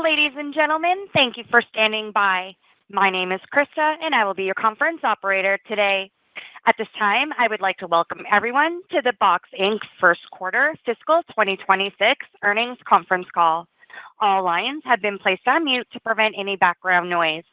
Ladies and gentlemen, thank you for standing by. My name is Krista, and I will be your conference operator today. At this time, I would like to welcome everyone to the Box Inc. First Quarter Fiscal 2026 Earnings Conference Call. All lines have been placed on mute to prevent any background noise.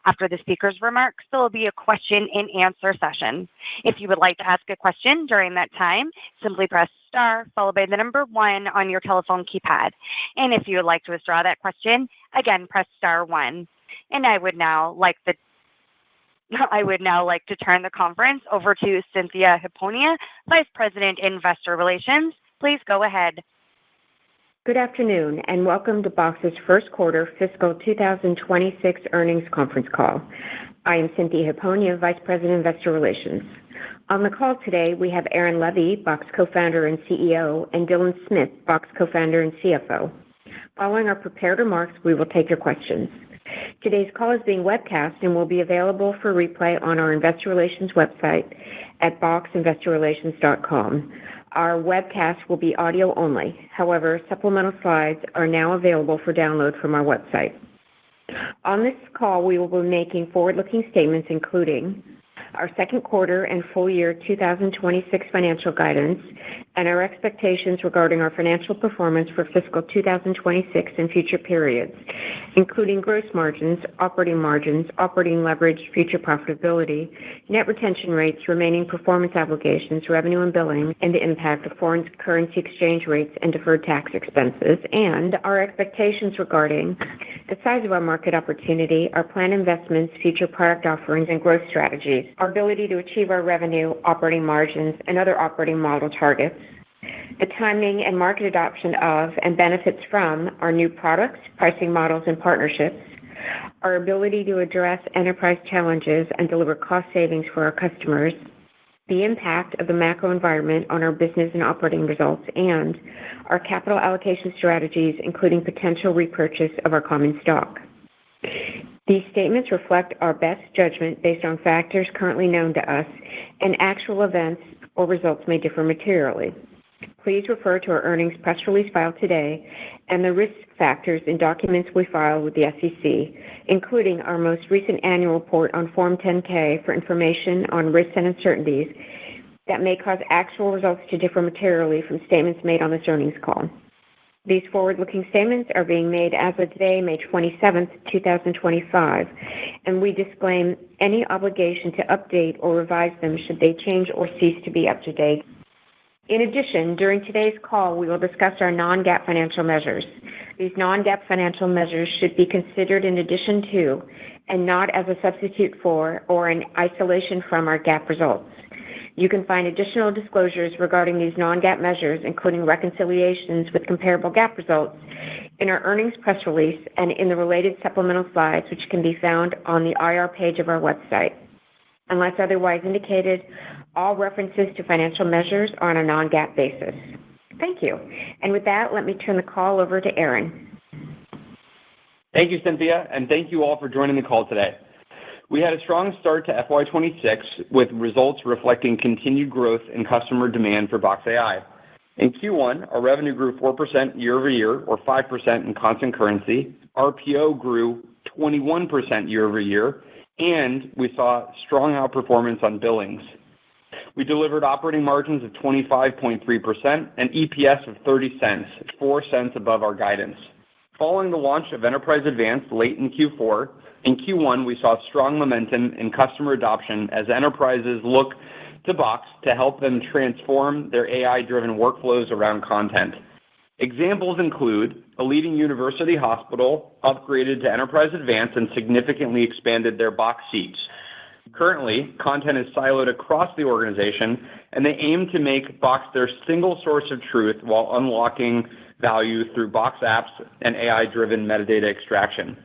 After the speaker's remarks, there will be a question-and-answer session. If you would like to ask a question during that time, simply press star followed by the number 1 on your telephone keypad. And if you would like to withdraw that question, again, press star 1. And I would now like to turn the conference over to Cynthia Hiponia, Vice President, Investor Relations. Please go ahead. Good afternoon, and welcome to Box's First Quarter Fiscal 2026 Earnings Conference Call. I am Cynthia Hiponia, Vice President, Investor Relations. On the call today, we have Aaron Levie, Box Co-founder and CEO, and Dylan Smith, Box Co-founder and CFO. Following our prepared remarks, we will take your questions. Today's call is being webcast and will be available for replay on our Investor Relations website at boxinvestorrelations.com. Our webcast will be audio only. However, supplemental slides are now available for download from our website. On this call, we will be making forward-looking statements, including our second quarter and full year 2026 financial guidance, and our expectations regarding our financial performance for fiscal 2026 and future periods, including gross margins, operating leverage, future profitability, net retention rates, remaining performance obligations, revenue and billing, and the impact of foreign currency exchange rates and deferred tax expenses, and our expectations regarding the size of our market opportunity, our planned investments, future product offerings, and growth strategies, our ability to achieve our revenue, operating margins, and other operating model targets, the timing and market adoption of and benefits from our new products, pricing models, and partnerships, our ability to address enterprise challenges and deliver cost savings for our customers, the impact of the macro environment on our business and operating results, and our capital allocation strategies, including potential repurchase of our common stock. These statements reflect our best judgment based on factors currently known to us, and actual events or results may differ materially. Please refer to our earnings press release filed today and the risk factors in documents we file with the SEC, including our most recent annual report on Form 10-K for information on risks and uncertainties that may cause actual results to differ materially from statements made on this earnings call. These forward-looking statements are being made as of today, May 27th, 2025, and we disclaim any obligation to update or revise them should they change or cease to be up to date. In addition, during today's call, we will discuss our non-GAAP financial measures. These non-GAAP financial measures should be considered in addition to, and not as a substitute for or in isolation from, our GAAP results. You can find additional disclosures regarding these non-GAAP measures, including reconciliations with comparable GAAP results, in our earnings press release and in the related supplemental slides, which can be found on the IR page of our website. Unless otherwise indicated, all references to financial measures are on a non-GAAP basis. Thank you. And with that, let me turn the call over to Aaron. Thank you, Cynthia, and thank you all for joining the call today. We had a strong start to FY26 with results reflecting continued growth in customer demand for Box AI. In Q1, our revenue grew 4% year over year, or 5% in constant currency. RPO grew 21% year over year, and we saw strong outperformance on billings. We delivered operating margins of 25.3% and EPS of 30 cents, 4 cents above our guidance. Following the launch of Enterprise Advanced late in Q4, in Q1 we saw strong momentum in customer adoption as enterprises look to Box to help them transform their AI-driven workflows around content. Examples include a leading university hospital upgraded to Enterprise Advanced and significantly expanded their Box seats. Currently, content is siloed across the organization, and they aim to make Box their single source of truth while unlocking value through Box apps and AI-driven metadata extraction.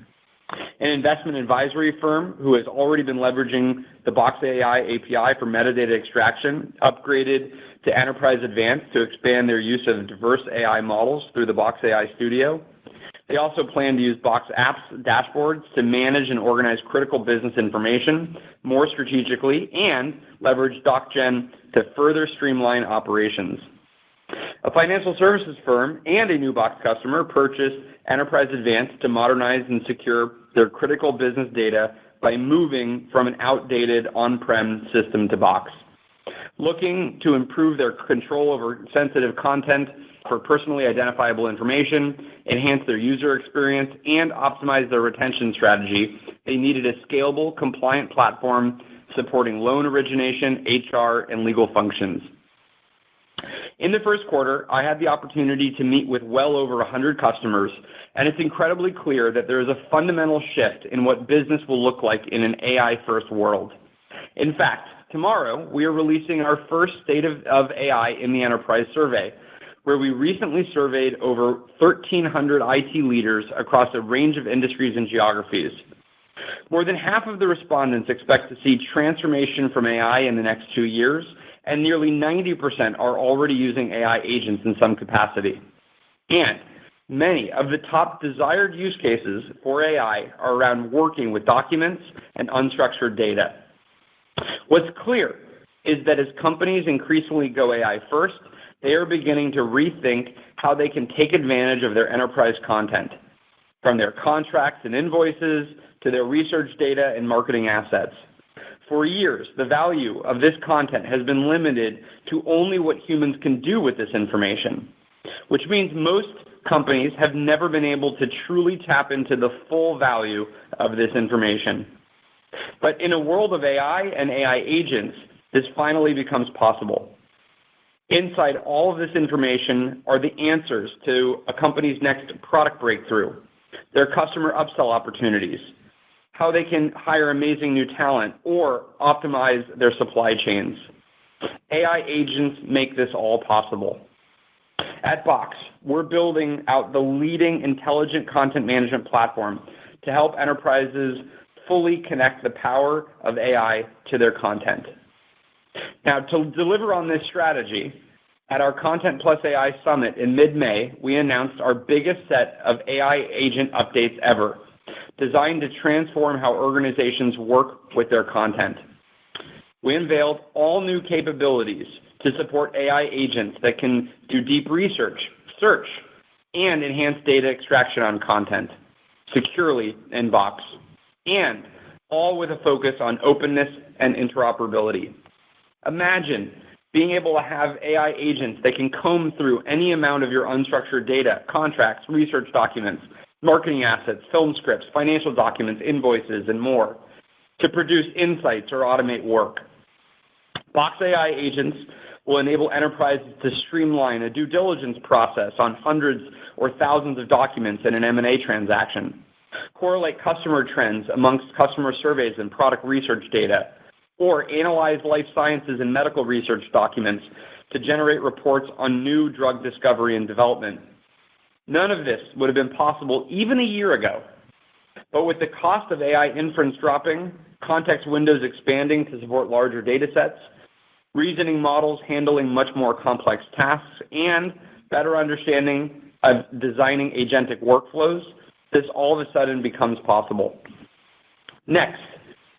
An investment advisory firm who has already been leveraging the Box AI API for metadata extraction upgraded to Enterprise Advanced to expand their use of diverse AI models through the Box AI Studio. They also plan to use Box Apps dashboards to manage and organize critical business information more strategically and leverage DocGen to further streamline operations. A financial services firm and a new Box customer purchased Enterprise Advanced to modernize and secure their critical business data by moving from an outdated on-prem system to Box. Looking to improve their control over sensitive content for personally identifiable information, enhance their user experience, and optimize their retention strategy, they needed a scalable, compliant platform supporting loan origination, HR, and legal functions. In the first quarter, I had the opportunity to meet with well over 100 customers, and it's incredibly clear that there is a fundamental shift in what business will look like in an AI-first world. In fact, tomorrow, we are releasing our first State of AI in the Enterprise survey, where we recently surveyed over 1,300 IT leaders across a range of industries and geographies. More than half of the respondents expect to see transformation from AI in the next 2 years, and nearly 90% are already using AI agents in some capacity. And many of the top desired use cases for AI are around working with documents and unstructured data. What's clear is that as companies increasingly go AI first, they are beginning to rethink how they can take advantage of their enterprise content, from their contracts and invoices to their research data and marketing assets. For years, the value of this content has been limited to only what humans can do with this information, which means most companies have never been able to truly tap into the full value of this information. But in a world of AI and AI agents, this finally becomes possible. Inside all of this information are the answers to a company's next product breakthrough, their customer upsell opportunities, how they can hire amazing new talent or optimize their supply chains. AI agents make this all possible. At Box, we're building out the leading intelligent content management platform to help enterprises fully connect the power of AI to their content. Now, to deliver on this strategy, at our Content Plus AI Summit in mid-May, we announced our biggest set of AI agent updates ever, designed to transform how organizations work with their content. We unveiled all new capabilities to support AI agents that can do deep research, search, and enhance data extraction on content securely in Box, and all with a focus on openness and interoperability. Imagine being able to have AI agents that can comb through any amount of your unstructured data, contracts, research documents, marketing assets, film scripts, financial documents, invoices, and more to produce insights or automate work. Box AI agents will enable enterprises to streamline a due diligence process on hundreds or thousands of documents in an M&A transaction, correlate customer trends amongst customer surveys and product research data, or analyze life sciences and medical research documents to generate reports on new drug discovery and development. None of this would have been possible even a year ago. But with the cost of AI inference dropping, context windows expanding to support larger data sets, reasoning models handling much more complex tasks, and better understanding of designing agentic workflows, this all of a sudden becomes possible. Next,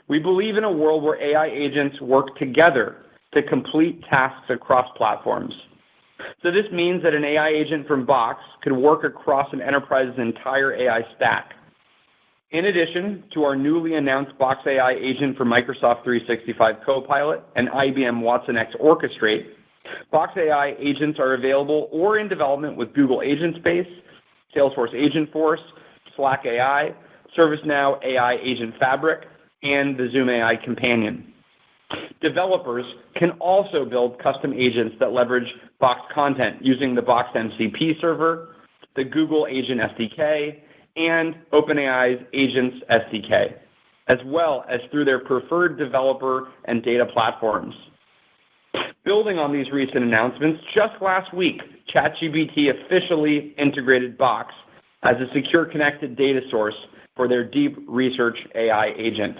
we believe in a world where AI agents work together to complete tasks across platforms. So this means that an AI agent from Box could work across an enterprise's entire AI stack. In addition to our newly announced Box AI agent for Microsoft 365 Copilot and IBM Watson X Orchestrate, Box AI agents are available or in development with Google Agent Space, Salesforce Agentforce, Slack AI, ServiceNow AI Agent Fabric, and the Zoom AI Companion. Developers can also build custom agents that leverage Box content using the Box MCP server, the Google Agent SDK, and OpenAI's Agents SDK, as well as through their preferred developer and data platforms. Building on these recent announcements, just last week, ChatGPT officially integrated Box as a secure connected data source for their deep research AI agent.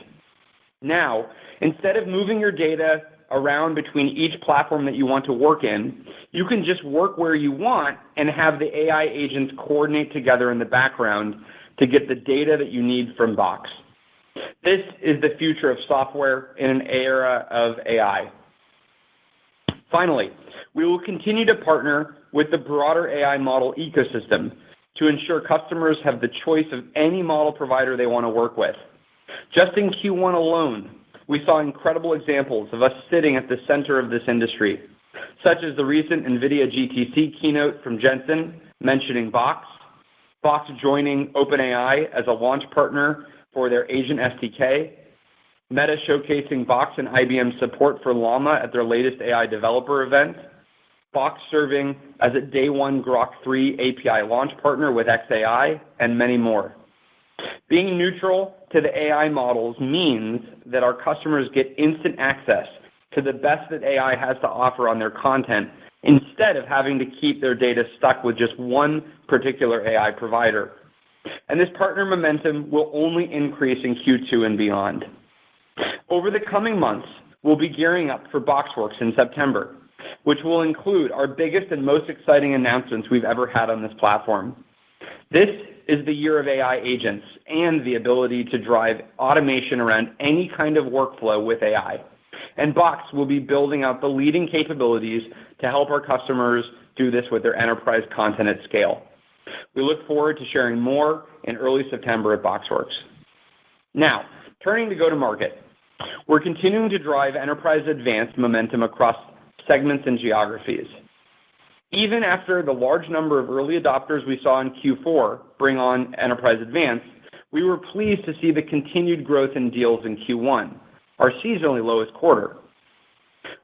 Now, instead of moving your data around between each platform that you want to work in, you can just work where you want and have the AI agents coordinate together in the background to get the data that you need from Box. This is the future of software in an era of AI. Finally, we will continue to partner with the broader AI model ecosystem to ensure customers have the choice of any model provider they want to work with. Just in Q1 alone, we saw incredible examples of us sitting at the center of this industry, such as the recent NVIDIA GTC keynote from Jensen mentioning Box joining OpenAI as a launch partner for their Agent SDK, Meta showcasing Box and IBM support for Llama at their latest AI developer event, Box serving as a day one Grok 3 API launch partner with xAI, and many more. Being neutral to the AI models means that our customers get instant access to the best that AI has to offer on their content instead of having to keep their data stuck with just one particular AI provider. And this partner momentum will only increase in Q2 and beyond. Over the coming months, we'll be gearing up for BoxWorks in September, which will include our biggest and most exciting announcements we've ever had on this platform. This is the year of AI agents and the ability to drive automation around any kind of workflow with AI. And Box will be building out the leading capabilities to help our customers do this with their enterprise content at scale. We look forward to sharing more in early September at BoxWorks. Now, turning to go-to-market. We're continuing to drive Enterprise Advanced momentum across segments and geographies. Even after the large number of early adopters we saw in Q4 bring on Enterprise Advanced, we were pleased to see the continued growth in deals in Q1, our seasonally lowest quarter.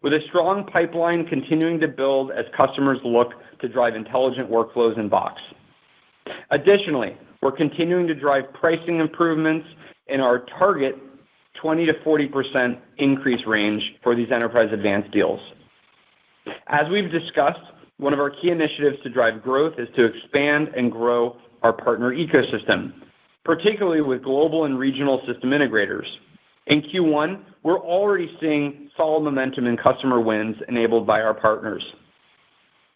With a strong pipeline continuing to build as customers look to drive intelligent workflows in Box. Additionally, we're continuing to drive pricing improvements in our target 20 to 40% increase range for these Enterprise Advanced deals. As we've discussed, one of our key initiatives to drive growth is to expand and grow our partner ecosystem, particularly with global and regional system integrators. In Q1, we're already seeing solid momentum in customer wins enabled by our partners.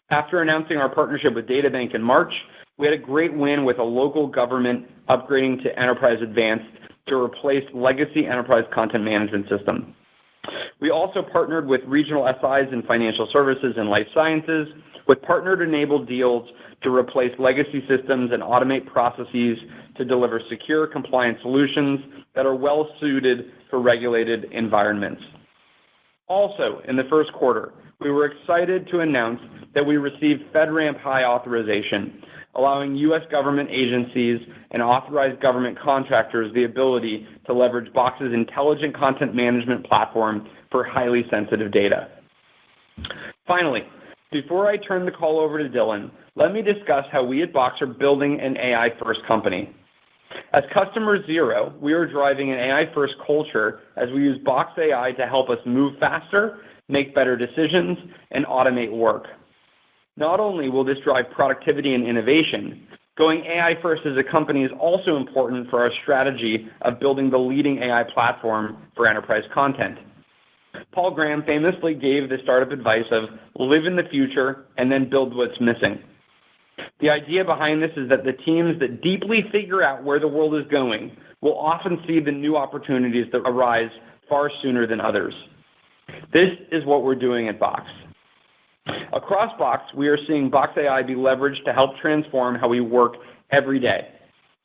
After announcing our partnership with DataBank in March, we had a great win with a local government upgrading to Enterprise Advanced to replace legacy enterprise content management system. We also partnered with regional SIs in financial services and life sciences with partnered-enabled deals to replace legacy systems and automate processes to deliver secure, compliant solutions that are well-suited for regulated environments. Also, in the first quarter, we were excited to announce that we received FedRAMP High authorization, allowing U.S. government agencies and authorized government contractors the ability to leverage Box's intelligent content management platform for highly sensitive data. Finally, before I turn the call over to Dylan, let me discuss how we at Box are building an AI-first company. As customer zero, we are driving an AI-first culture as we use Box AI to help us move faster, make better decisions, and automate work. Not only will this drive productivity and innovation, going AI-first as a company is also important for our strategy of building the leading AI platform for enterprise content. Paul Graham famously gave the startup advice of live in the future and then build what's missing. The idea behind this is that the teams that deeply figure out where the world is going will often see the new opportunities that arise far sooner than others. This is what we're doing at Box. Across Box, we are seeing Box AI be leveraged to help transform how we work every day.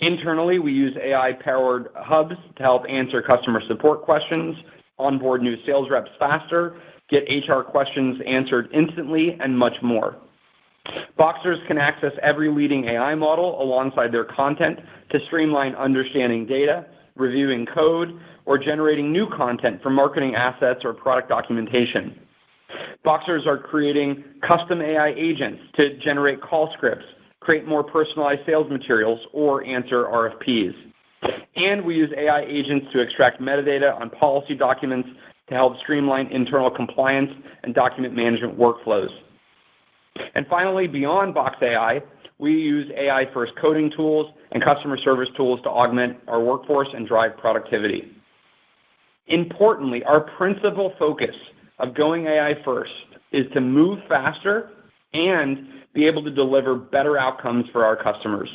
Internally, we use AI-powered hubs to help answer customer support questions, onboard new sales reps faster, get HR questions answered instantly, and much more. Boxers can access every leading AI model alongside their content to streamline understanding data, reviewing code, or generating new content for marketing assets or product documentation. Boxers are creating custom AI agents to generate call scripts, create more personalized sales materials, or answer RFPs. And we use AI agents to extract metadata on policy documents to help streamline internal compliance and document management workflows. And finally, beyond Box AI, we use AI-first coding tools and customer service tools to augment our workforce and drive productivity. Importantly, our principal focus of going AI-first is to move faster and be able to deliver better outcomes for our customers.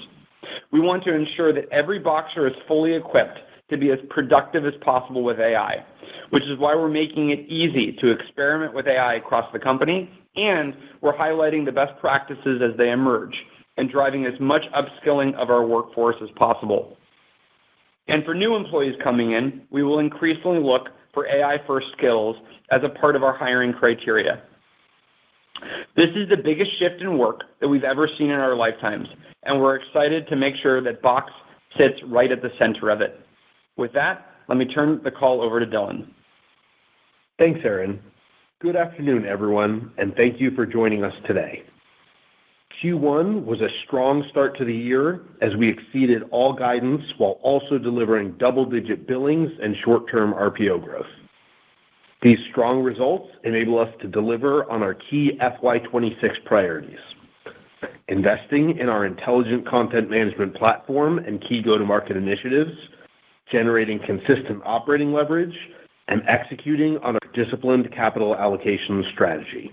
We want to ensure that every Boxer is fully equipped to be as productive as possible with AI, which is why we're making it easy to experiment with AI across the company, and we're highlighting the best practices as they emerge and driving as much upskilling of our workforce as possible. And for new employees coming in, we will increasingly look for AI-first skills as a part of our hiring criteria. This is the biggest shift in work that we've ever seen in our lifetimes, and we're excited to make sure that Box sits right at the center of it. With that, let me turn the call over to Dylan. Thanks, Aaron. Good afternoon, everyone, and thank you for joining us today. Q1 was a strong start to the year as we exceeded all guidance while also delivering double-digit billings and short-term RPO growth. These strong results enable us to deliver on our key FY26 priorities: investing in our intelligent content management platform and key go-to-market initiatives, generating consistent operating leverage, and executing on our disciplined capital allocation strategy.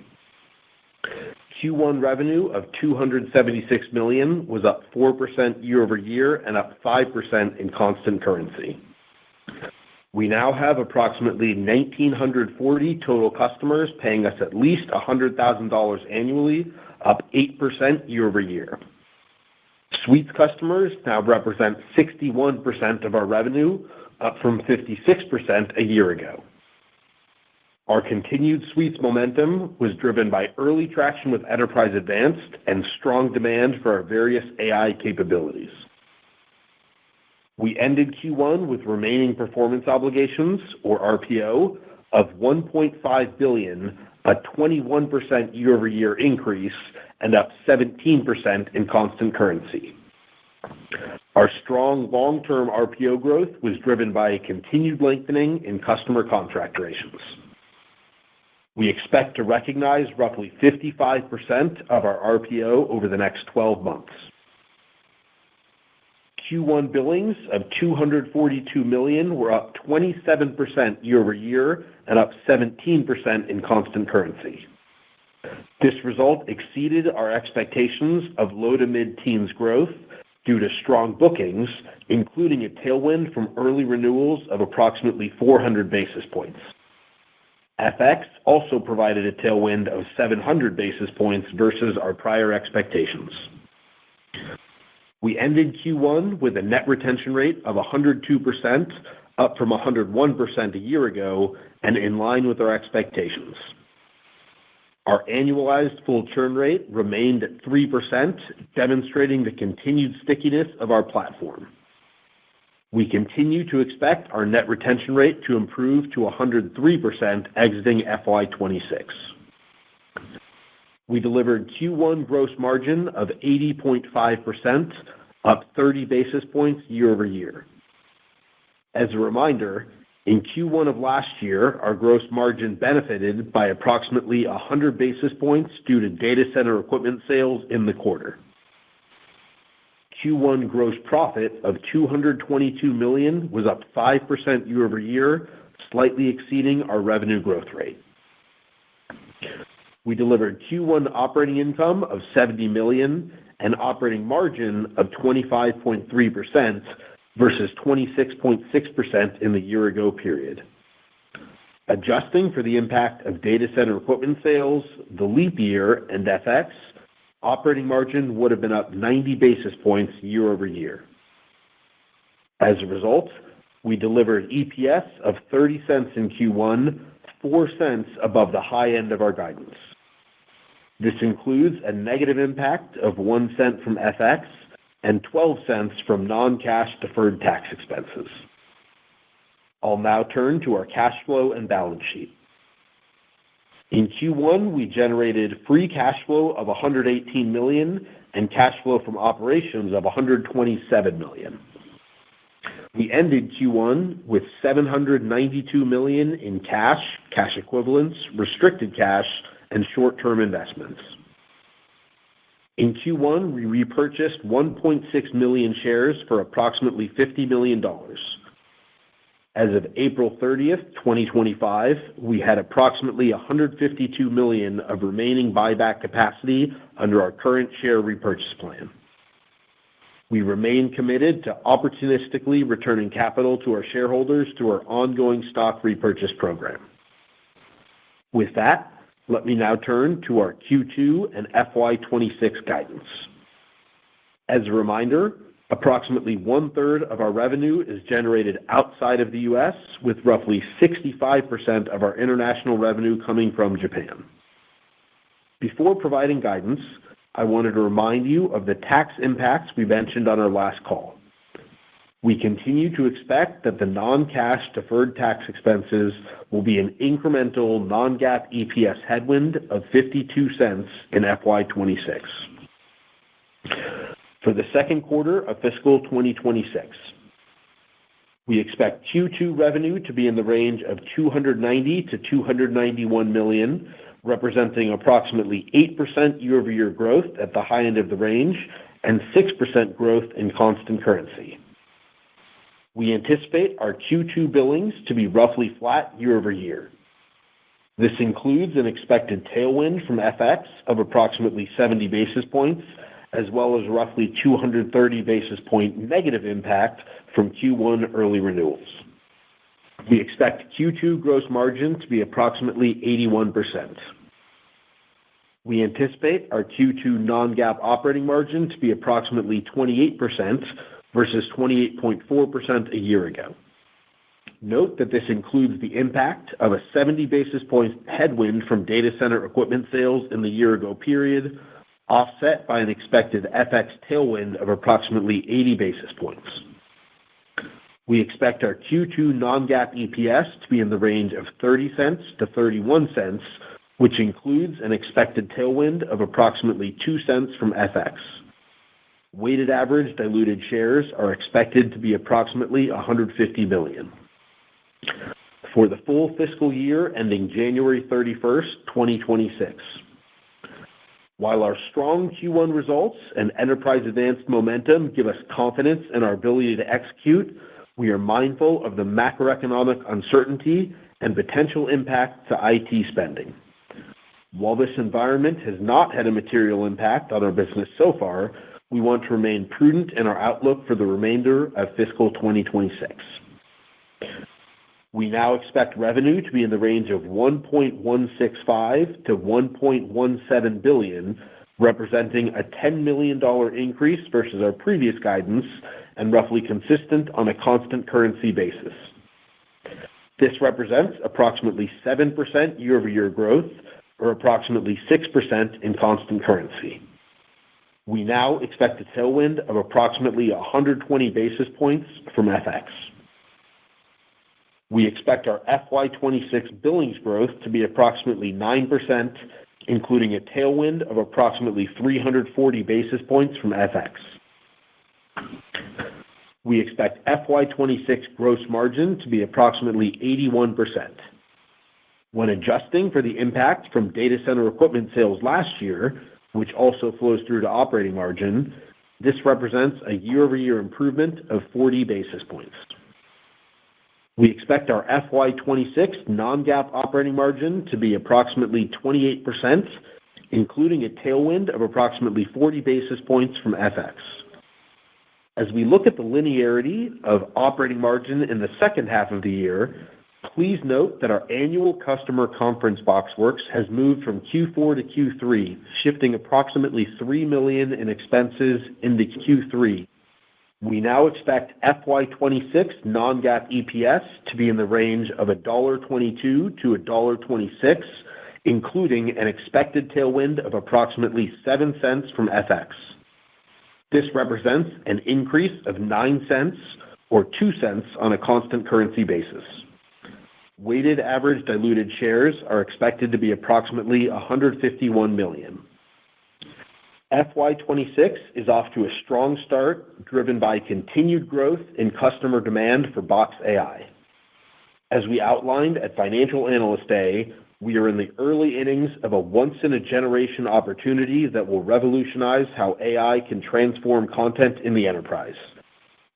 Q1 revenue of $276 million was up 4% year over year and up 5% in constant currency. We now have approximately 1,940 total customers paying us at least $100,000 annually, up 8% year over year. Suites customers now represent 61% of our revenue, up from 56% a year ago. Our continued Suites momentum was driven by early traction with Enterprise Advanced and strong demand for our various AI capabilities. We ended Q1 with remaining performance obligations, or RPO, of $1.5 billion, a 21% year-over-year increase, and up 17% in constant currency. Our strong long-term RPO growth was driven by a continued lengthening in customer contract durations. We expect to recognize roughly 55% of our RPO over the next 12 months. Q1 billings of $242 million were up 27% year-over-year and up 17% in constant currency. This result exceeded our expectations of low to mid-teens growth due to strong bookings, including a tailwind from early renewals of approximately 400 basis points. FX also provided a tailwind of 700 basis points versus our prior expectations. We ended Q1 with a net retention rate of 102%, up from 101% a year ago, and in line with our expectations. Our annualized full churn rate remained at 3%, demonstrating the continued stickiness of our platform. We continue to expect our net retention rate to improve to 103% exiting FY26. We delivered Q1 gross margin of 80.5%, up 30 basis points year over year. As a reminder, in Q1 of last year, our gross margin benefited by approximately 100 basis points due to data center equipment sales in the quarter. Q1 gross profit of $222 million was up 5% year over year, slightly exceeding our revenue growth rate. We delivered Q1 operating income of $70 million and operating margin of 25.3% versus 26.6% in the year-ago period. Adjusting for the impact of data center equipment sales, the leap year, and FX, operating margin would have been up 90 basis points year over year. As a result, we delivered EPS of 30 cents in Q1, 4 cents above the high end of our guidance. This includes a negative impact of 1 cent from FX and 12 cents from non-cash deferred tax expenses. I'll now turn to our cash flow and balance sheet. In Q1, we generated free cash flow of $118 million and cash flow from operations of $127 million. We ended Q1 with $792 million in cash, cash equivalents, restricted cash, and short-term investments. In Q1, we repurchased 1.6 million shares for approximately $50 million. As of April 30th, 2025, we had approximately $152 million of remaining buyback capacity under our current share repurchase plan. We remain committed to opportunistically returning capital to our shareholders through our ongoing stock repurchase program. With that, let me now turn to our Q2 and FY26 guidance. As a reminder, approximately one-third of our revenue is generated outside of the U.S., with roughly 65% of our international revenue coming from Japan. Before providing guidance, I wanted to remind you of the tax impacts we mentioned on our last call. We continue to expect that the non-cash deferred tax expenses will be an incremental non-GAAP EPS headwind of $0.52 in FY26. For the second quarter of fiscal 2026, we expect Q2 revenue to be in the range of $290 to $291 million, representing approximately 8% year-over-year growth at the high end of the range and 6% growth in constant currency. We anticipate our Q2 billings to be roughly flat year-over-year. This includes an expected tailwind from FX of approximately 70 basis points, as well as roughly 230 basis point negative impact from Q1 early renewals. We expect Q2 gross margin to be approximately 81%. We anticipate our Q2 non-GAAP operating margin to be approximately 28% versus 28.4% a year ago. Note that this includes the impact of a 70 basis point headwind from data center equipment sales in the year-ago period, offset by an expected FX tailwind of approximately 80 basis points. We expect our Q2 non-GAAP EPS to be in the range of 30 cents to 31 cents, which includes an expected tailwind of approximately 2 cents from FX. Weighted average diluted shares are expected to be approximately 150 million. For the full fiscal year ending January 31st, 2026. While our strong Q1 results and Enterprise Advanced momentum give us confidence in our ability to execute, we are mindful of the macroeconomic uncertainty and potential impact to IT spending. While this environment has not had a material impact on our business so far, we want to remain prudent in our outlook for the remainder of fiscal 2026. We now expect revenue to be in the range of $1.165 to $1.17 billion, representing a $10 million increase versus our previous guidance and roughly consistent on a constant currency basis. This represents approximately 7% year-over-year growth, or approximately 6% in constant currency. We now expect a tailwind of approximately 120 basis points from FX. We expect our FY26 billings growth to be approximately 9%, including a tailwind of approximately 340 basis points from FX. We expect FY26 gross margin to be approximately 81%. When adjusting for the impact from data center equipment sales last year, which also flows through to operating margin, this represents a year-over-year improvement of 40 basis points. We expect our FY26 non-GAAP operating margin to be approximately 28%, including a tailwind of approximately 40 basis points from FX. As we look at the linearity of operating margin in the second half of the year, please note that our annual customer conference BoxWorks has moved from Q4 to Q3, shifting approximately $3 million in expenses into Q3. We now expect FY26 non-GAAP EPS to be in the range of $1.22 to $1.26, including an expected tailwind of approximately 7 cents from FX. This represents an increase of 9 cents or 2 cents on a constant currency basis. Weighted average diluted shares are expected to be approximately 151 million. FY26 is off to a strong start, driven by continued growth in customer demand for Box AI. As we outlined at Financial Analyst Day, we are in the early innings of a once-in-a-generation opportunity that will revolutionize how AI can transform content in the enterprise.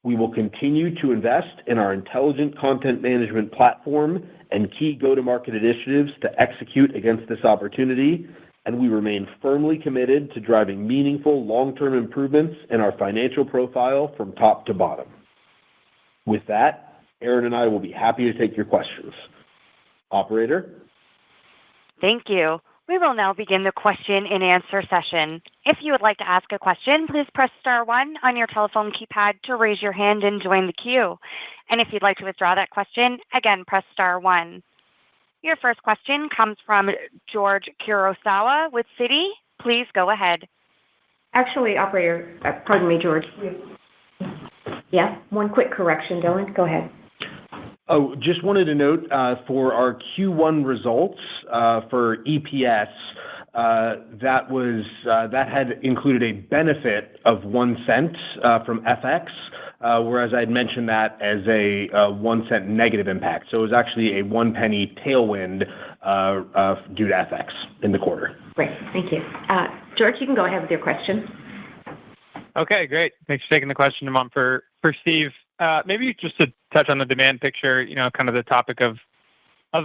We will continue to invest in our intelligent content management platform and key go-to-market initiatives to execute against this opportunity, and we remain firmly committed to driving meaningful long-term improvements in our financial profile from top to bottom. With that, Aaron and I will be happy to take your questions. Operator? Thank you. We will now begin the question and answer session. If you would like to ask a question, please press star one on your telephone keypad to raise your hand and join the queue. And if you'd like to withdraw that question, again, press star one. Your first question comes from George Kurosawa with Citi. Please go ahead. Actually, operator, pardon me, George. Yeah, one quick correction, Dylan. Go ahead. Oh, just wanted to note for our Q1 results for EPS, that had included a benefit of 1 cent from FX, whereas I'd mentioned that as a 1 cent negative impact. So it was actually a 1 penny tailwind due to FX in the quarter. Great, thank you. George, you can go ahead with your question. Okay, great. Thanks for taking the question. I'm on for Steve. Maybe just to touch on the demand picture, kind of the topic of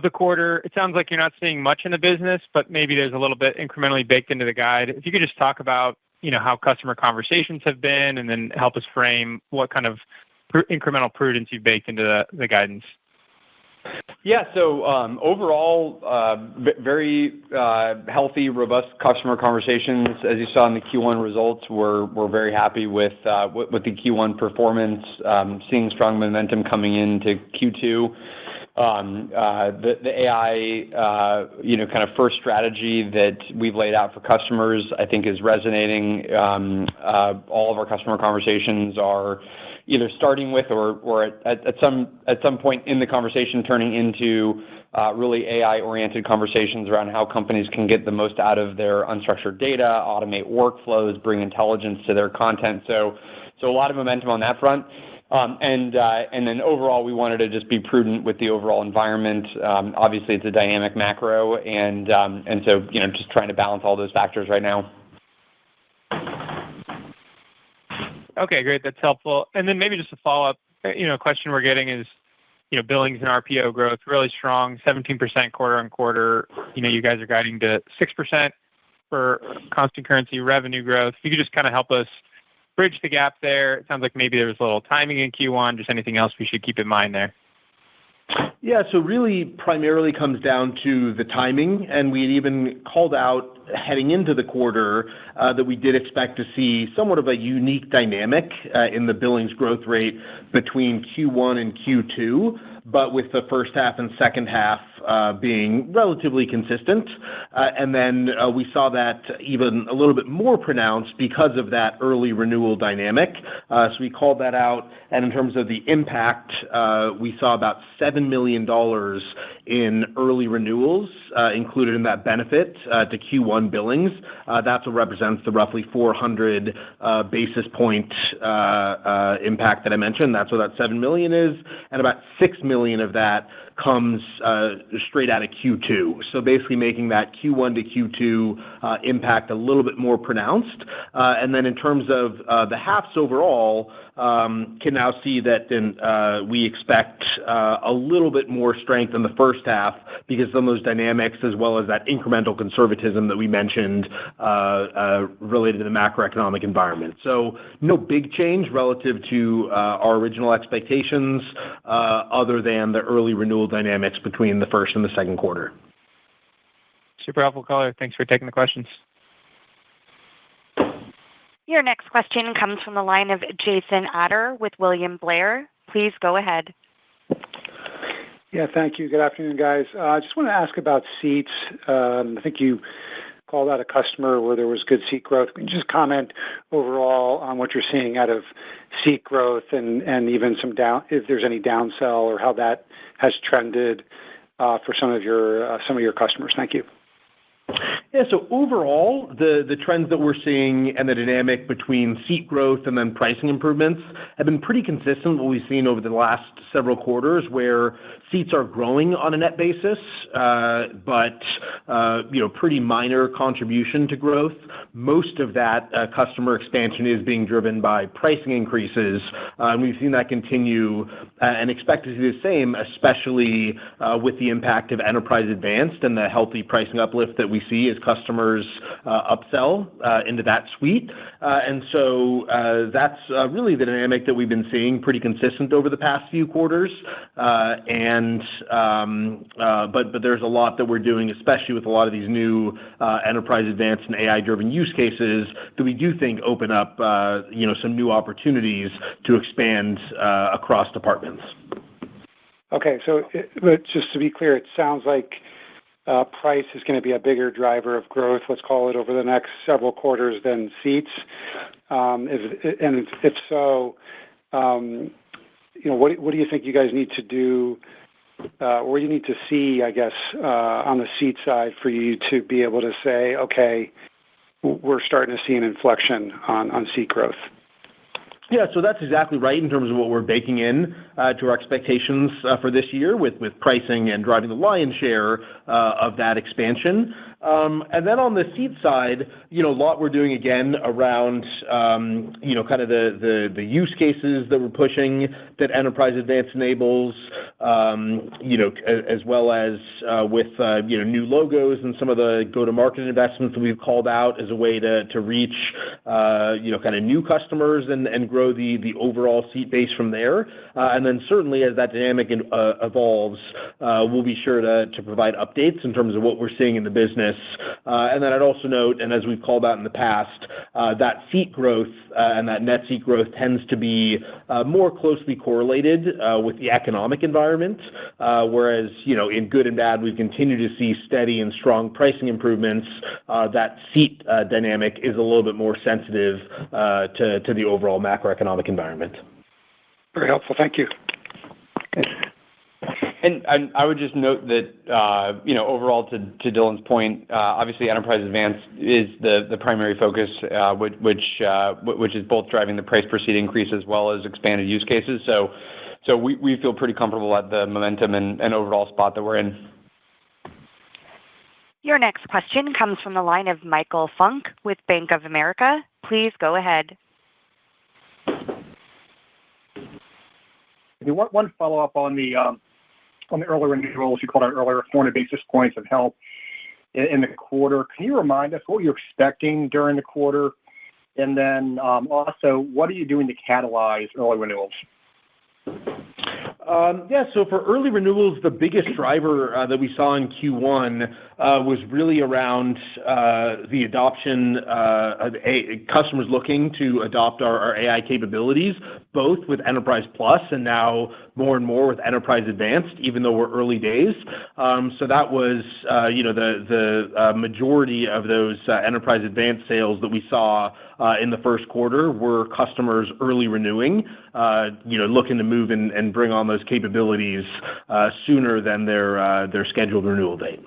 the quarter. It sounds like you're not seeing much in the business, but maybe there's a little bit incrementally baked into the guide. If you could just talk about, how customer conversations have been, and then help us frame what kind of incremental prudence you've baked into the guidance. Yeah, so overall, very healthy, robust customer conversations. As you saw in the Q1 results, we're very happy with the Q1 performance, seeing strong momentum coming into Q2. The AI, kind of first strategy that we've laid out for customers, I think is resonating. All of our customer conversations are either starting with or at some point in the conversation turning into really AI-oriented conversations around how companies can get the most out of their unstructured data, automate workflows, bring intelligence to their content. So a lot of momentum on that front. And then overall, we wanted to just be prudent with the overall environment. Obviously, it's a dynamic macro, and so just trying to balance all those factors right now. Okay, great. That's helpful. And then maybe just a follow-up, question we're getting is, billings and RPO growth really strong, 17% quarter on quarter. You guys are guiding to 6% for constant currency revenue growth. If you could just kind of help us bridge the gap there. It sounds like maybe there was a little timing in Q1. Just anything else we should keep in mind there? Yeah, so really primarily comes down to the timing, and we had even called out heading into the quarter that we did expect to see somewhat of a unique dynamic in the billings growth rate between Q1 and Q2, but with the first half and second half being relatively consistent. And then we saw that even a little bit more pronounced because of that early renewal dynamic. So we called that out, and in terms of the impact, we saw about $7 million in early renewals included in that benefit to Q1 billings. That's what represents the roughly 400 basis point impact that I mentioned. That's what that $7 million is, and about $6 million of that comes straight out of Q2. So basically making that Q1 to Q2 impact a little bit more pronounced. And then in terms of the halves overall, can now see that then we expect a little bit more strength in the first half because some of those dynamics, as well as that incremental conservatism that we mentioned related to the macroeconomic environment. So no big change relative to our original expectations other than the early renewal dynamics between the first and the second quarter. Super helpful color. Thanks for taking the questions. Your next question comes from the line of Jason Ader with William Blair. Please go ahead. Yeah, thank you. Good afternoon, guys. I just want to ask about seats. I think you called out a customer where there was good seat growth. Can you just comment overall on what you're seeing out of seat growth and even if there's any downsell or how that has trended for some of your customers? Thank you. Yeah, so overall, the trends that we're seeing and the dynamic between seat growth and then pricing improvements have been pretty consistent with what we've seen over the last several quarters, where seats are growing on a net basis, but pretty minor contribution to growth. Most of that customer expansion is being driven by pricing increases, and we've seen that continue and expect to see the same, especially with the impact of Enterprise Advanced and the healthy pricing uplift that we see as as customers upsell into that suite. And so that's really the dynamic that we've been seeing, pretty consistent over the past few quarters. But there's a lot that we're doing, especially with a lot of these new enterprise advanced and AI-driven use cases that we do think open up some new opportunities to expand across departments. Okay, but just to be clear, it sounds like price is going to be a bigger driver of growth, let's call it, over the next several quarters than seats. If so, what do you think you guys need to do, or you need to see, I guess, on the seat side for you to be able to say, okay, we're starting to see an inflection on seat growth? Yeah, so that's exactly right in terms of what we're baking in to our expectations for this year with pricing and driving the lion's share of that expansion. And then on the seat side, a lot we're doing again around, kind of the use cases that we're pushing that Enterprise Advanced enables, as well as with, new logos and some of the go-to-market investments that we've called out as a way to reach, kind of new customers and grow the overall seat base from there. And then certainly as that dynamic evolves, we'll be sure to provide updates in terms of what we're seeing in the business. And then I'd also note, and as we've called out in the past, that seat growth and that net seat growth tends to be more closely correlated with the economic environment, whereas, in good and bad, we continue to see steady and strong pricing improvements. That seat dynamic is a little bit more sensitive to the overall macroeconomic environment. Very helpful. Thank you. And I would just note that, overall, to Dylan's point, obviously Enterprise Advanced is the primary focus, which is both driving the price per seat increase as well as expanded use cases. So we feel pretty comfortable at the momentum and overall spot that we're in. Your next question comes from the line of Michael Funk with Bank of America. Please go ahead. One follow-up on the early renewals. You called out earlier 400 basis points of help in the quarter. Can you remind us what you're expecting during the quarter? And then also, what are you doing to catalyze early renewals? So for early renewals, the biggest driver that we saw in Q1 was really around the adoption of customers looking to adopt our AI capabilities, both with Enterprise Plus and now more and more with Enterprise Advanced, even though we're early days. So that was, the majority of those Enterprise Advanced sales that we saw in the first quarter were customers early renewing, looking to move and bring on those capabilities sooner than their scheduled renewal date.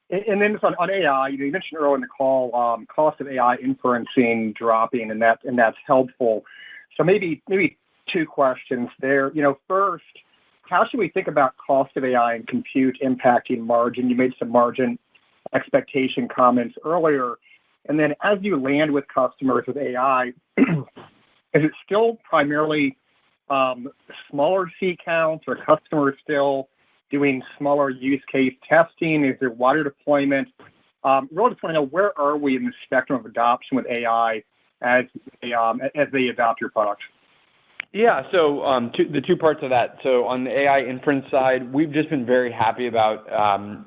And then on AI, you mentioned earlier in the call, cost of AI inferencing dropping, and that's helpful. So maybe two questions there. First, how should we think about cost of AI and compute impacting margin? You made some margin expectation comments earlier. And then as you land with customers with AI, is it still primarily smaller seat counts, or customers still doing smaller use case testing? Is there wider deployment? Really just want to know, where are we in the spectrum of adoption with AI as they adopt your products? Yeah, so the two parts of that. So on the AI inference side, we've just been very happy about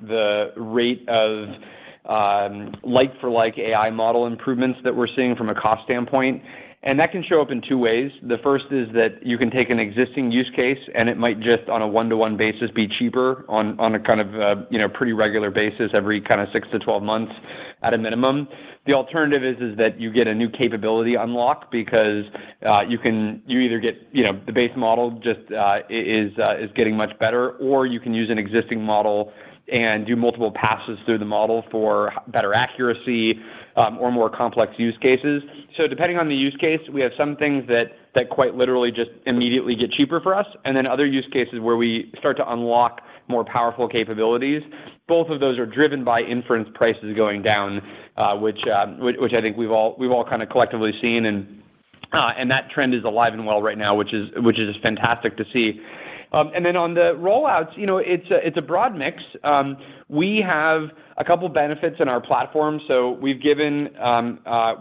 the rate of like-for-like AI model improvements that we're seeing from a cost standpoint. And that can show up in two ways. The first is that you can take an existing use case, and it might just on a one-to-one basis be cheaper on a kind of pretty regular basis every kind of 6 to 12 months at a minimum. The alternative is that you get a new capability unlock because you either get the base model just is getting much better, or you can use an existing model and do multiple passes through the model for better accuracy or more complex use cases. So depending on the use case, we have some things that quite literally just immediately get cheaper for us, and then other use cases where we start to unlock more powerful capabilities. Both of those are driven by inference prices going down, which I think we've all kind of collectively seen, and that trend is alive and well right now, which is just fantastic to see. And then on the rollouts, it's a broad mix. we have a couple benefits in our platform. So we've given,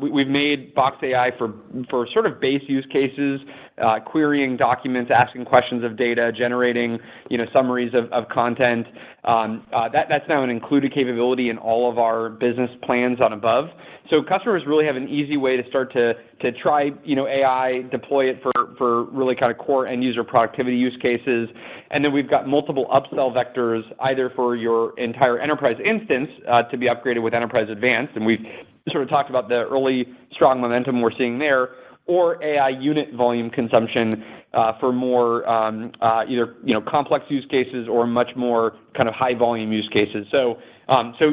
we've made Box AI for sort of base use cases, querying documents, asking questions of data, generating, summaries of content. That's now an included capability in all of our business plans on above. So customers really have an easy way to start to try, AI, deploy it for really kind of core end user productivity use cases. And then we've got multiple upsell vectors, either for your entire enterprise instance to be upgraded with Enterprise Advanced. And we've sort of talked about the early strong momentum we're seeing there, or AI unit volume consumption for more either complex use cases or much more kind of high volume use cases. So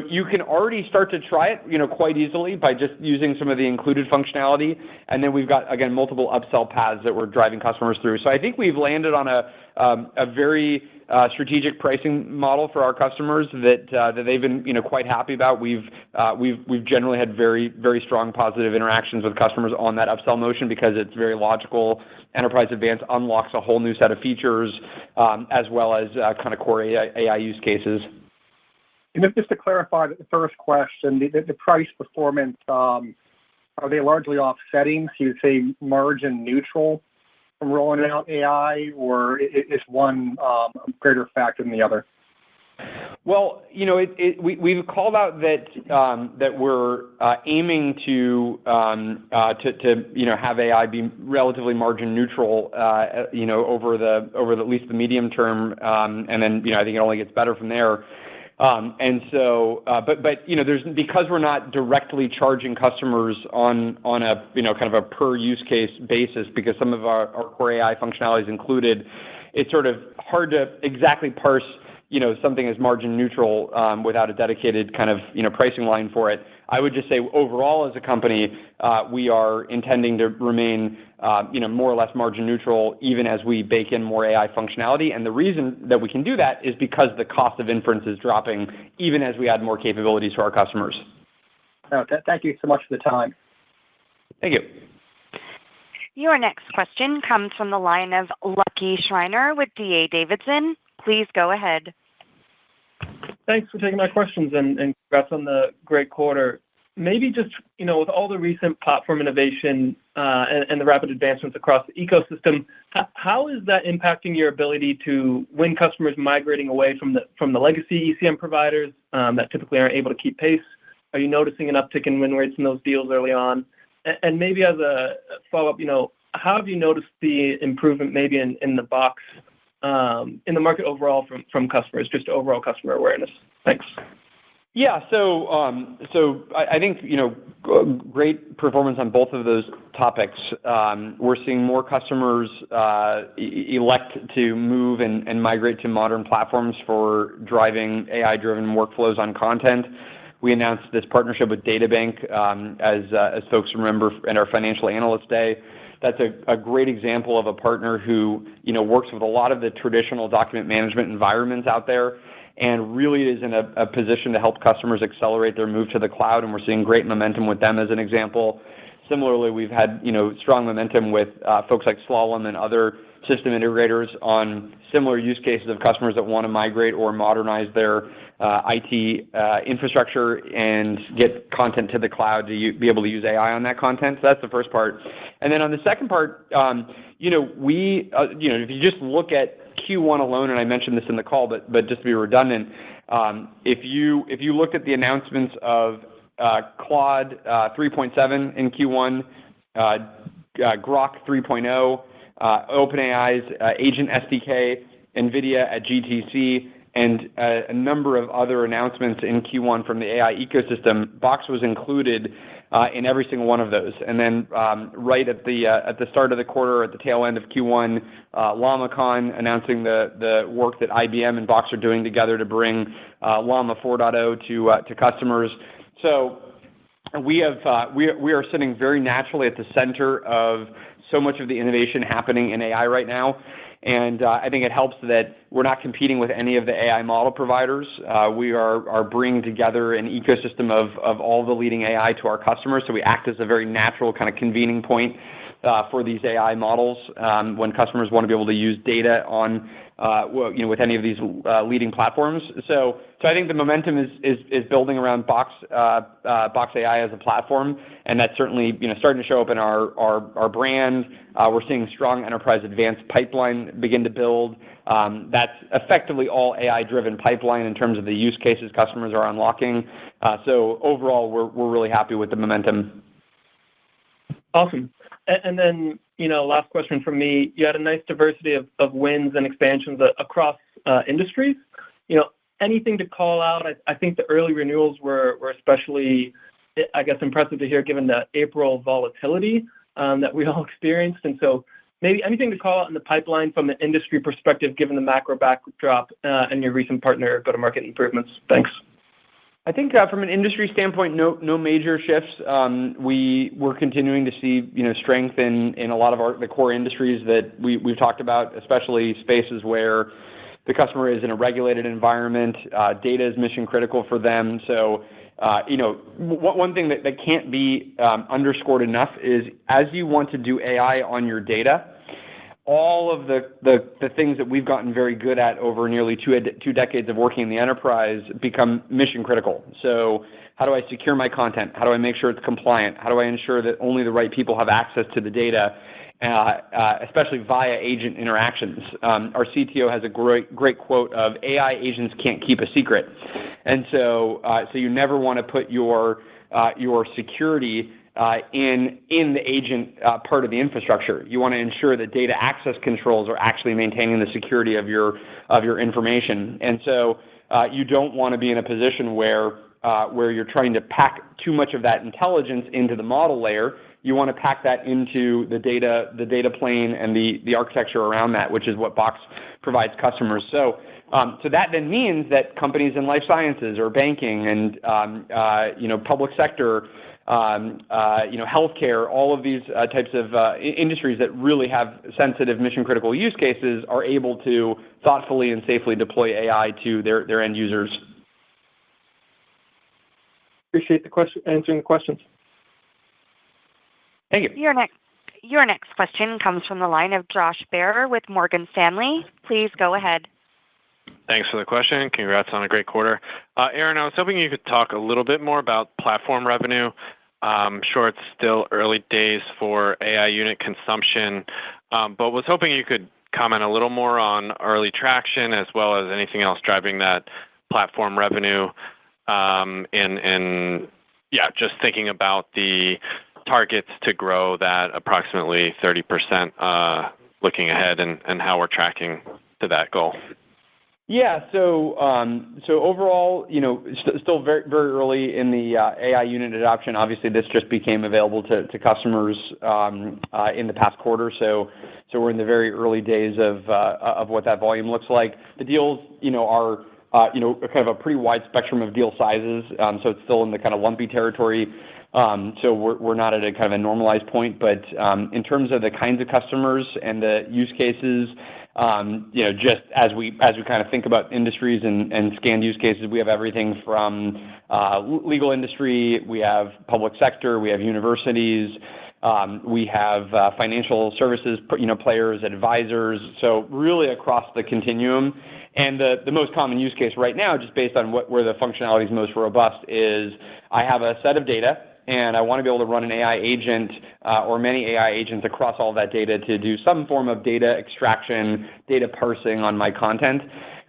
you can already start to try it, quite easily by just using some of the included functionality, and then we've got again multiple upsell paths that we're driving customers through. So I think we've landed on a very strategic pricing model for our customers that they've been quite happy about. We've generally had very, very strong positive interactions with customers on that upsell motion because it's very logical. Enterprise Advanced unlocks a whole new set of features as well as kind of core AI use cases. And just to clarify the first question, the price performance, are they largely offsetting? So you'd say margin neutral from rolling out AI, or is one a greater factor than the other? Well, we've called out that we're aiming to have AI be relatively margin neutral, over at least the medium term, and then I think it only gets better from there. And so, but there's, because we're not directly charging customers on a kind of a per use case basis, because some of our core AI functionality is included, it's sort of hard to exactly parse something as margin neutral without a dedicated kind of pricing line for it. I would just say overall as a company, we are intending to remain more or less margin neutral even as we bake in more AI functionality. And the reason that we can do that is because the cost of inference is dropping even as we add more capabilities to our customers. Thank you so much for the time. Thank you. Your next question comes from the line of Lucky Schreiner with D.A. Davidson. Please go ahead. Thanks for taking my questions and congrats on the great quarter. Maybe just, with all the recent platform innovation and the rapid advancements across the ecosystem, how is that impacting your ability to win customers migrating away from the legacy ECM providers that typically aren't able to keep pace? Are you noticing an uptick in win rates in those deals early on? And maybe as a follow-up, how have you noticed the improvement maybe in the Box in the market overall from customers, just overall customer awareness? Thanks. Yeah, so I think great performance on both of those topics. We're seeing more customers elect to move and migrate to modern platforms for driving AI-driven workflows on content. We announced this partnership with DataBank, as folks remember, in our Financial Analyst Day. That's a great example of a partner who works with a lot of the traditional document management environments out there, and really is in a position to help customers accelerate their move to the cloud, and we're seeing great momentum with them as an example. Similarly, we've had strong momentum with folks like Slalom and other system integrators on similar use cases of customers that want to migrate or modernize their IT infrastructure and get content to the cloud to be able to use AI on that content. So that's the first part. And then on the second part, if you just look at Q1 alone, and I mentioned this in the call, but just to be redundant, if you looked at the announcements of Claude 3.7 in Q1, Grok 3.0, OpenAI's Agent SDK, NVIDIA at GTC, and a number of other announcements in Q1 from the AI ecosystem, Box was included in every single one of those. And then right at the start of the quarter, at the tail end of Q1, LlamaCon announcing the work that IBM and Box are doing together to bring Llama 4.0 to customers. So we are sitting very naturally at the center of so much of the innovation happening in AI right now. And I think it helps that we're not competing with any of the AI model providers. We are bringing together an ecosystem of all the leading AI to our customers. So we act as a very natural kind of convening point for these AI models when customers want to be able to use data on with any of these leading platforms. So I think the momentum is building around Box AI as a platform, and that's certainly starting to show up in our brand. We're seeing strong enterprise advanced pipeline begin to build. That's effectively all AI-driven pipeline in terms of the use cases customers are unlocking. So overall, we're really happy with the momentum. Awesome. And then, last question from me. You had a nice diversity of wins and expansions across industries. Anything to call out? I think the early renewals were especially, I guess, impressive to hear given the April volatility that we all experienced. And so maybe anything to call out in the pipeline from an industry perspective, given the macro backdrop and your recent partner go-to-market improvements. Thanks. I think from an industry standpoint, no major shifts. We're continuing to see strength in a lot of the core industries that we've talked about, especially spaces where the customer is in a regulated environment. Data is mission critical for them. So one thing that can't be underscored enough is as you want to do AI on your data, all of the things that we've gotten very good at over nearly two decades of working in the enterprise become mission critical. So how do I secure my content? How do I make sure it's compliant? How do I ensure that only the right people have access to the data, especially via agent interactions? Our CTO has a great quote of AI agents can't keep a secret. And so you never want to put your security in the agent part of the infrastructure. You want to ensure that data access controls are actually maintaining the security of your information. And so you don't want to be in a position where you're trying to pack too much of that intelligence into the model layer. You want to pack that into the data plane and the architecture around that, which is what Box provides customers. So that then means that companies in life sciences or banking and public sector, healthcare, all of these types of industries that really have sensitive mission critical use cases are able to thoughtfully and safely deploy AI to their end users. Appreciate answering the questions. Thank you. Your next question comes from the line of Josh Baer with Morgan Stanley. Please go ahead. Thanks for the question. Congrats on a great quarter. Aaron, I was hoping you could talk a little bit more about platform revenue. I'm sure it's still early days for AI unit consumption, but was hoping you could comment a little more on early traction as well as anything else driving that platform revenue. Just thinking about the targets to grow that approximately 30% looking ahead and how we're tracking to that goal. Yeah. So overall, still very, very early in the AI unit adoption. Obviously, this just became available to customers in the past quarter. So we're in the very early days of what that volume looks like. The deals, are kind of a pretty wide spectrum of deal sizes. So it's still in the kind of lumpy territory. So we're not at a kind of a normalized point, but in terms of the kinds of customers and the use cases, just as we kind of think about industries and scanned use cases, we have everything from legal industry, we have public sector, we have universities, we have financial services, players, advisors. So really across the continuum. And the most common use case right now, just based on where the functionality is most robust, is I have a set of data and I want to be able to run an AI agent or many AI agents across all that data to do some form of data extraction, data parsing on my content.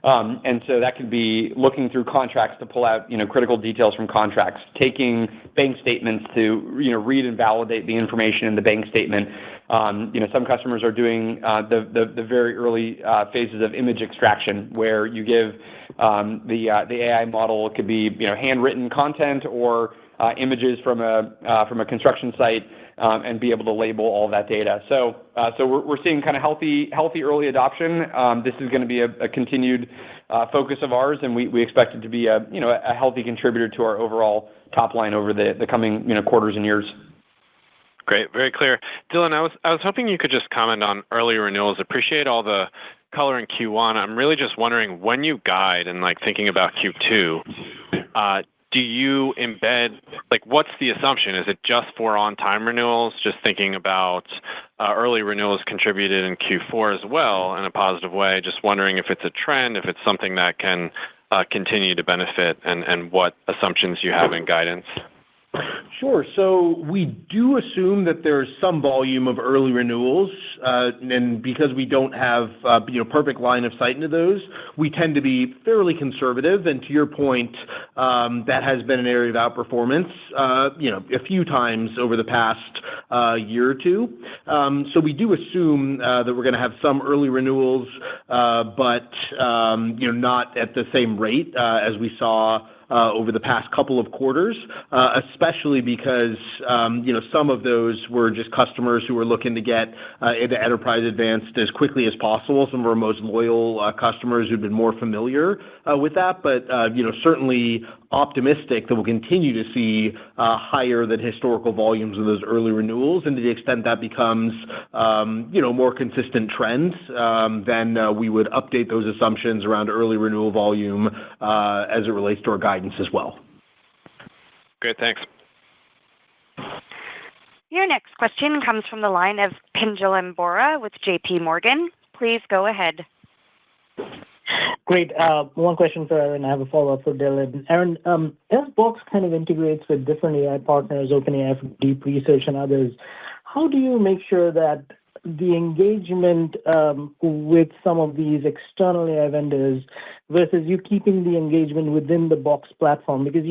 And so that could be looking through contracts to pull out, critical details from contracts, taking bank statements to, read and validate the information in the bank statement. Some customers are doing the very early phases of image extraction where you give the AI model, it could be, handwritten content or images from a construction site and be able to label all that data. So we're seeing kind of healthy early adoption. This is going to be a continued focus of ours, and we expect it to be a healthy contributor to our overall top line over the coming quarters and years. Great, very clear. Dylan, I was hoping you could just comment on early renewals. Appreciate all the color in Q1. I'm really just wondering when you guide and thinking about Q2. do you embed, like, what's the assumption? Is it just for on-time renewals? Just thinking about early renewals contributed in Q4 as well in a positive way. Just wondering if it's a trend, if it's something that can continue to benefit, and what assumptions you have in guidance. Sure. So we do assume that there's some volume of early renewals, and because we don't have perfect line of sight into those, we tend to be fairly conservative. And to your point, that has been an area of outperformance, a few times over the past year or two. So we do assume that we're going to have some early renewals, but not at the same rate as we saw over the past couple of quarters, especially because some of those were just customers who were looking to get into Enterprise Advanced as quickly as possible. Some of our most loyal customers who've been more familiar with that, but certainly optimistic that we'll continue to see higher than historical volumes of those early renewals, and to the extent that becomes more consistent trends, then we would update those assumptions around early renewal volume as it relates to our guidance as well. Great, thanks. Your next question comes from the line of Pinjalim Bora with JP Morgan. Please go ahead. Great. One question for Aaron. I have a follow-up for Dylan. Aaron, as Box kind of integrates with different AI partners, OpenAI for deep research and others, how do you make sure that the engagement with some of these external AI vendors versus you keeping the engagement within the Box platform? Because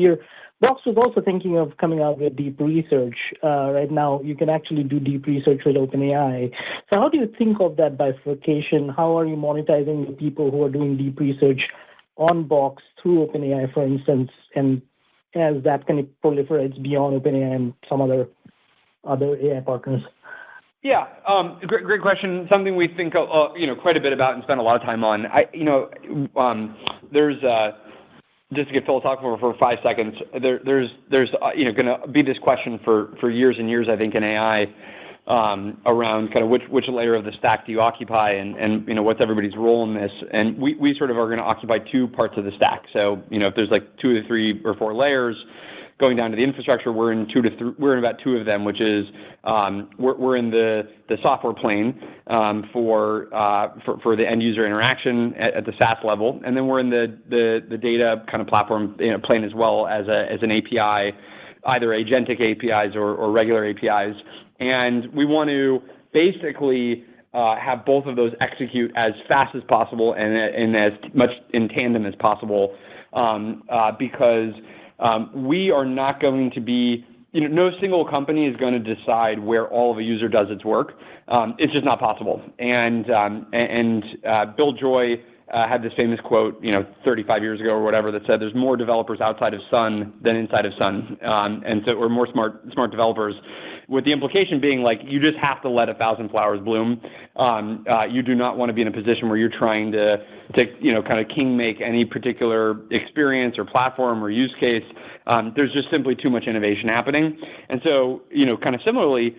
Box was also thinking of coming out with deep research. Right now, you can actually do deep research with OpenAI. So how do you think of that bifurcation? How are you monetizing the people who are doing deep research on Box through OpenAI, for instance, and as that kind of proliferates beyond OpenAI and some other AI partners? Yeah, great question. Something we think quite a bit about and spend a lot of time on. There's just to get philosophical for 5 seconds. There's going to be this question for years and years, I think, in AI around kind of which layer of the stack do you occupy, and what's everybody's role in this. And we sort of are going to occupy 2 parts of the stack. So if there's like 2 or 3 or 4 layers going down to the infrastructure, we're in about 2 of them, which is we're in the software plane for the end user interaction at the SaaS level, and then we're in the data kind of platform plane as well as an API, either agentic APIs or regular APIs, and we want to basically have both of those execute as fast as possible and as much in tandem as possible, because we are not going to be, no single company is going to decide where all of a user does its work. It's just not possible. And Bill Joy had this famous quote, 35 years ago or whatever, that said, "There's more developers outside of Sun than inside of Sun," and so we're more smart developers. With the implication being like, you just have to let 1,000 flowers bloom. You do not want to be in a position where you're trying to kind of king make any particular experience or platform or use case. There's just simply too much innovation happening. And so, kind of similarly,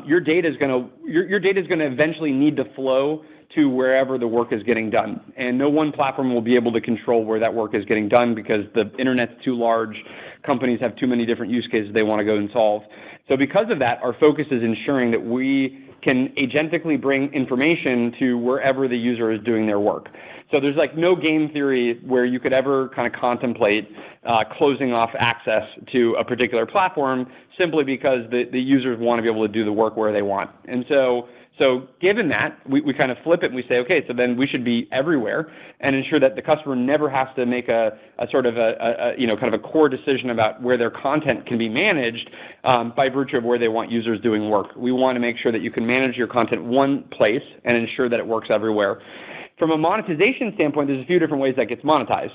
your data is going to eventually need to flow to wherever the work is getting done. And no one platform will be able to control where that work is getting done because the internet's too large. Companies have too many different use cases they want to go and solve. So because of that, our focus is ensuring that we can agentically bring information to wherever the user is doing their work. So there's like no game theory where you could ever kind of contemplate closing off access to a particular platform simply because the users want to be able to do the work where they want. And so given that, we kind of flip it and we say, okay, so then we should be everywhere and ensure that the customer never has to make a sort of kind of a core decision about where their content can be managed by virtue of where they want users doing work. We want to make sure that you can manage your content one place and ensure that it works everywhere. From a monetization standpoint, there's a few different ways that gets monetized.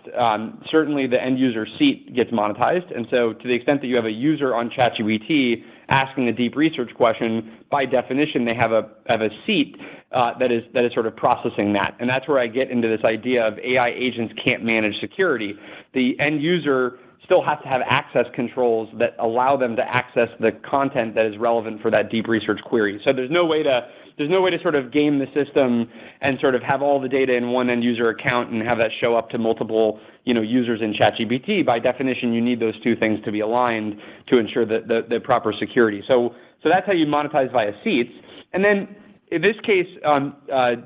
Certainly, the end user seat gets monetized, and so to the extent that you have a user on ChatGPT asking a deep research question, by definition, they have a seat that is sort of processing that, and that's where I get into this idea of AI agents can't manage security. The end user still has to have access controls that allow them to access the content that is relevant for that deep research query. So there's no way to there's no way to sort of game the system and sort of have all the data in one end user account and have that show up to multiple, users in ChatGPT. By definition, you need those two things to be aligned to ensure the proper security. So that's how you monetize via seats. And then in this case,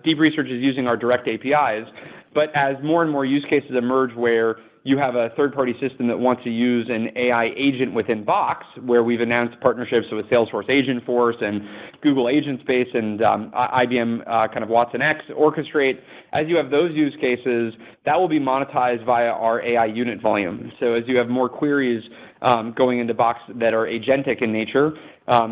Deep Research is using our direct APIs, but as more and more use cases emerge where you have a third-party system that wants to use an AI agent within Box, where we've announced partnerships with Salesforce Agentforce and Google Agent Space and IBM kind of Watson X, Orchestrate. As you have those use cases, that will be monetized via our AI unit volume. So as you have more queries going into Box that are agentic in nature,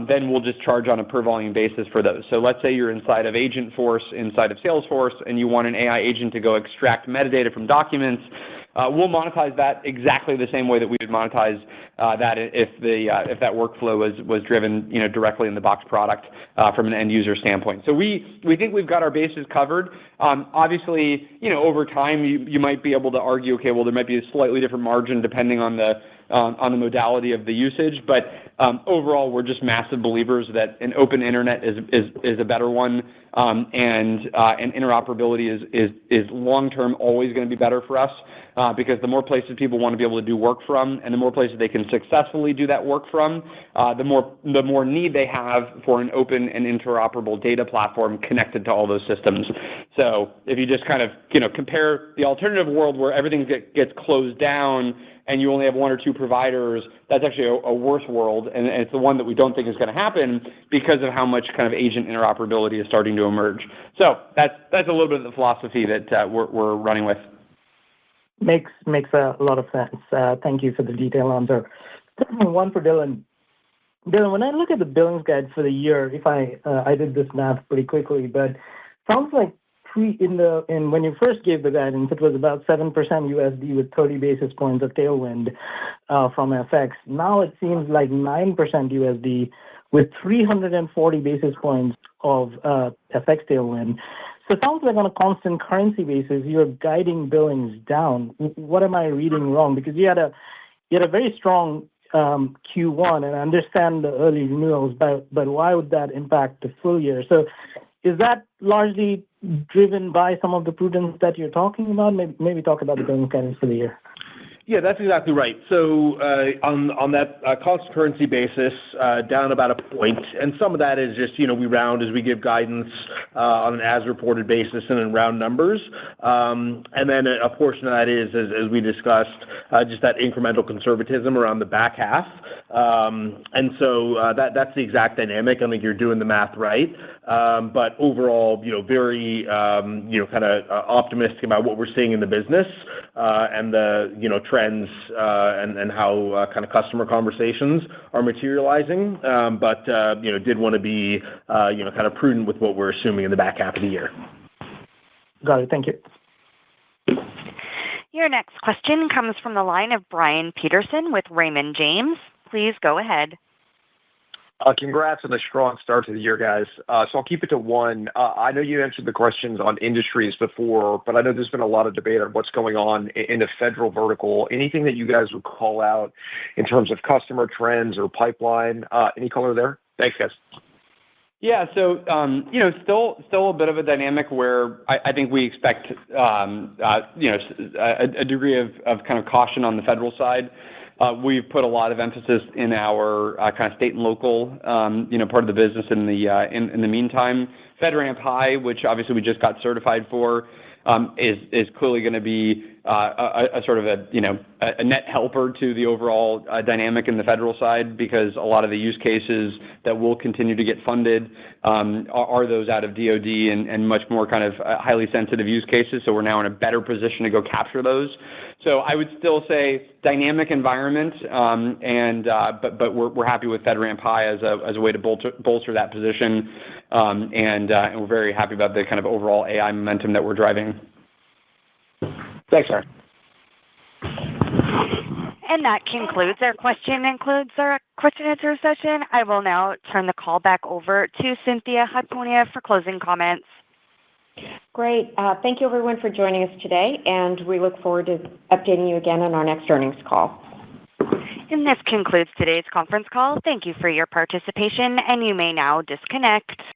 then we'll just charge on a per volume basis for those. So let's say you're inside of Agentforce, inside of Salesforce, and you want an AI agent to go extract metadata from documents. We'll monetize that exactly the same way that we would monetize that if that workflow was driven directly in the Box product from an end user standpoint. So we think we've got our bases covered. Obviously, over time you might be able to argue, okay, well there might be a slightly different margin depending on the modality of the usage, but overall we're just massive believers that an open internet is a better one, and interoperability is long term always going to be better for us. Because the more places people want to be able to do work from, and the more places they can successfully do that work from, the more need they have for an open and interoperable data platform connected to all those systems. So if you just kind of compare the alternative world where everything gets closed down and you only have one or two providers, that's actually a worse world, and it's the one that we don't think is going to happen because of how much kind of agent interoperability is starting to emerge. So that's a little bit of the philosophy that we're running with. Makes a lot of sense. Thank you for the detailed answer. One for Dylan. Dylan, when I look at the billings guide for the year, if I did this math pretty quickly, but sounds like when you first gave the guidance, it was about 7% USD with 30 basis points of tailwind from FX. Now it seems like 9% USD with 340 basis points of FX tailwind. So it sounds like on a constant currency basis, you're guiding billings down. What am I reading wrong? Because you had a very strong Q1, and I understand the early renewals, but why would that impact the full year? So is that largely driven by some of the prudence that you're talking about? Maybe talk about the billings guidance for the year. Yeah, that's exactly right. So on that constant currency basis, down about a point, and some of that is just, we round as we give guidance on an as-reported basis and in round numbers. And then a portion of that is, as we discussed, just that incremental conservatism around the back half. And so that's the exact dynamic. I think you're doing the math right. But overall, very, kind of optimistic about what we're seeing in the business and the trends and how kind of customer conversations are materializing. But did want to be, kind of prudent with what we're assuming in the back half of the year. Got it. Thank you. Your next question comes from the line of Brian Peterson with Raymond James. Please go ahead. Congrats on the strong start to the year, guys. So I'll keep it to one. I know you answered the questions on industries before, but I know there's been a lot of debate on what's going on in the federal vertical. Anything that you guys would call out in terms of customer trends or pipeline? Any color there? Thanks, guys. Yeah, so still a bit of a dynamic where I think we expect a degree of kind of caution on the federal side. We've put a lot of emphasis in our kind of state and local, part of the business in the meantime. FedRAMP High, which obviously we just got certified for, is clearly going to be a sort of a net helper to the overall dynamic in the federal side, because a lot of the use cases that will continue to get funded are those out of DoD and much more kind of highly sensitive use cases. So we're now in a better position to go capture those. So I would still say dynamic environment, but we're happy with FedRAMP High as a way to bolster that position, and we're very happy about the kind of overall AI momentum that we're driving. Thanks, Aaron. And that concludes our question answer session. I will now turn the call back over to Cynthia Hiponia for closing comments. Great. Thank you, everyone, for joining us today, and we look forward to updating you again on our next earnings call. And this concludes today's conference call. Thank you for your participation, and you may now disconnect.